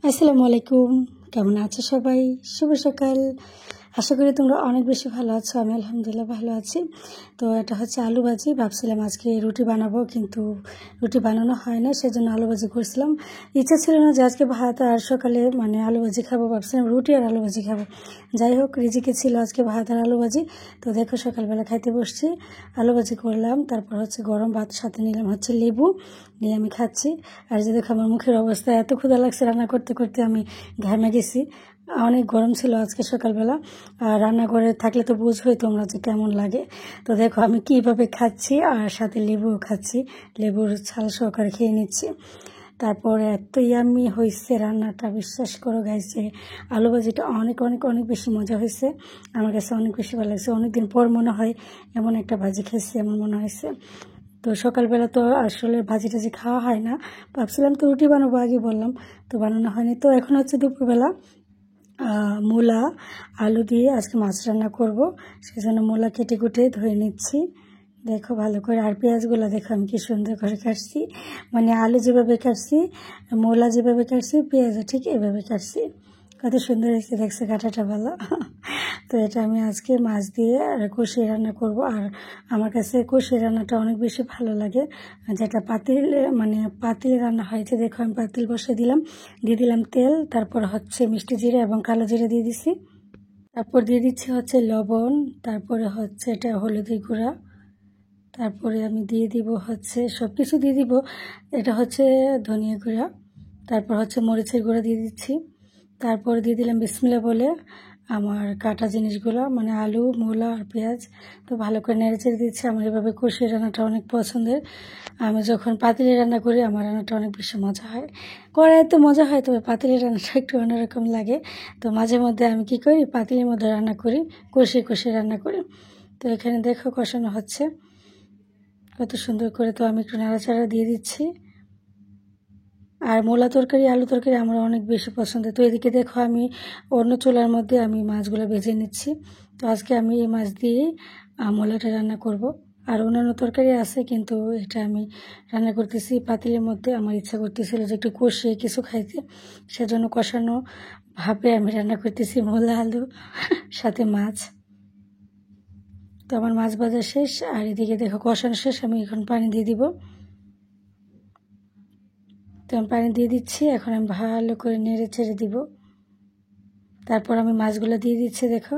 আসসালামু আলাইকুম, কেমন আছো সবাই? শুভ সকাল। আশা করি তোমরা অনেক বেশি ভালো আছো। আমি আলহামদুলিল্লাহ ভালো আছি। তো এটা হচ্ছে আলু ভাজি। ভাবছিলাম আজকে রুটি বানাবো, কিন্তু রুটি বানানো হয় না, সেজন্য আলু ভাজি করছিলাম। ইচ্ছা ছিল না যে আজকে ভাত আর সকালে আলু ভাজি খাবো, ভাবছিলাম রুটি আর আলু ভাজি খাবো। যাই হোক, রিজিকে ছিল আজকে ভাত আর আলু ভাজি। তো দেখো সকালবেলা খাইতে বসছি, আলু ভাজি করলাম, তারপর হচ্ছে গরম ভাত, সাথে নিলাম হচ্ছে লেবু, নিয়ে আমি খাচ্ছি। আর যে দেখো আমার মুখের অবস্থা, এত ক্ষুধা লাগছে, রান্না করতে করতে আমি ঘামে গেছি। অনেক গরম ছিল আজকে সকালবেলা, আর রান্নাঘরে থাকলে তো বুঝবোই তোমরা যে কেমন লাগে। তো দেখো আমি কিভাবে খাচ্ছি, আর সাথে লেবুও খাচ্ছি, লেবুর ছাল সহকারে খেয়ে নিচ্ছি। তারপরে এত ইয়াম্মি হয়েছে রান্নাটা, বিশ্বাস করো গাইস, যে আলু ভাজিটা অনেক অনেক অনেক বেশি মজা হয়েছে। আমার কাছে অনেক বেশি ভালো লাগছে। অনেকদিন পর মনে হয় এমন একটা ভাজি খেয়েছি, এমন মনে হয়েছে। তো সকালবেলা তো আসলে ভাজি টাজি খাওয়া হয় না, ভাবছিলাম তো রুটি বানাবো, আগে বললাম, তো বানানো হয়নি। তো এখন হচ্ছে দুপুরবেলা মূলা আলু দিয়ে আজকে মাছ রান্না করব, সেজন্য মূলা কেটে কুটে ধুয়ে নিচ্ছি। দেখো ভালো করে, আর পেঁয়াজগুলো দেখো আমি কি সুন্দর করে কাটছি, আলু যেভাবে কাটছি, মূলা যেভাবে কাটছি, পেঁয়াজও ঠিক এভাবে কাটছি। কত সুন্দর হয়েছে, দেখছে কাটাটা ভালো। তো এটা আমি আজকে মাছ দিয়ে আর কষিয়ে রান্না করব। আর আমার কাছে কষিয়ে রান্নাটা অনেক বেশি ভালো লাগে, যেটা পাতিল রান্না হয়েছে। দেখো আমি পাতিল বসে দিয়ে দিলাম তেল, তারপর হচ্ছে মিষ্টি জিরা এবং কালো জিরা দিয়ে দিছি, তারপর দিয়ে দিচ্ছি হচ্ছে লবণ, তারপরে হচ্ছে এটা হলুদের গুঁড়া, তারপরে আমি দিয়ে দিব হচ্ছে সব কিছু দিয়ে দিব, এটা হচ্ছে ধনিয়া গুঁড়া, তারপর হচ্ছে মরিচের গুঁড়া দিয়ে দিচ্ছি, তারপর দিয়ে দিলাম বিসমিল্লাহ বলে আমার কাটা জিনিসগুলো, আলু মূলা আর পেঁয়াজ। তো ভালো করে নেড়েচেড়ে দিচ্ছি। আমার এভাবে কষিয়ে রান্নাটা অনেক পছন্দের। আমি যখন পাতিলে রান্না করি আমার রান্নাটা অনেক বেশি মজা হয়। কড়াইয়ে তো মজা হয়, তবে পাতিলের রান্নাটা একটু অন্যরকম লাগে। তো মাঝে মধ্যে আমি কি করি, পাতিলের মধ্যে রান্না করি, কষিয়ে কষিয়ে রান্না করি। তো এখানে দেখো কষানো হচ্ছে কত সুন্দর করে। তো আমি একটু নাড়াচাড়া দিয়ে দিচ্ছি। আর মূলা তরকারি আলু তরকারি আমার অনেক বেশি পছন্দ। তো এদিকে দেখো আমি অন্য চুলার মধ্যে আমি মাছগুলো ভেজে নিচ্ছি। তো আজকে আমি এই মাছ দিয়ে মূলাটা রান্না করব। আর অন্যান্য তরকারি আছে, কিন্তু এটা আমি রান্না করতেছি পাতিলের মধ্যে। আমার ইচ্ছা করতেছিল যে একটু কষিয়ে কিছু খাইতে, সেজন্য কষানো ভাবে আমি রান্না করতেছি মূলা আলু সাথে মাছ। তো আমার মাছ ভাজা শেষ, আর এদিকে দেখো কষানো শেষ। আমি এখন পানি দিয়ে দিব। তো আমি পানি দিয়ে দিচ্ছি। এখন আমি ভালো করে নেড়ে ছেড়ে দিব। তারপর আমি মাছগুলো দিয়ে দিচ্ছি, দেখো।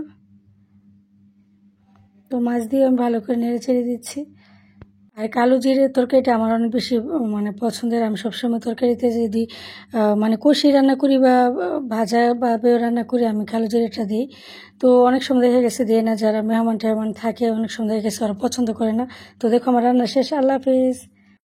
তো মাছ দিয়ে আমি ভালো করে নেড়ে ছেড়ে দিচ্ছি। আর কালো জিরে তরকারিটা আমার অনেক বেশি পছন্দের। আমি সবসময় তরকারিতে যদি কষি রান্না করি বা ভাজা বা রান্না করি, আমি কালো জিরেটা দিই। তো অনেক সময় দেখা গেছে দিয়ে না, যারা মেহমান টেহমান থাকে অনেক সময় দেখা গেছে ওরা পছন্দ করে না। তো দেখো আমার রান্না শেষ। আল্লাহ হাফিজ।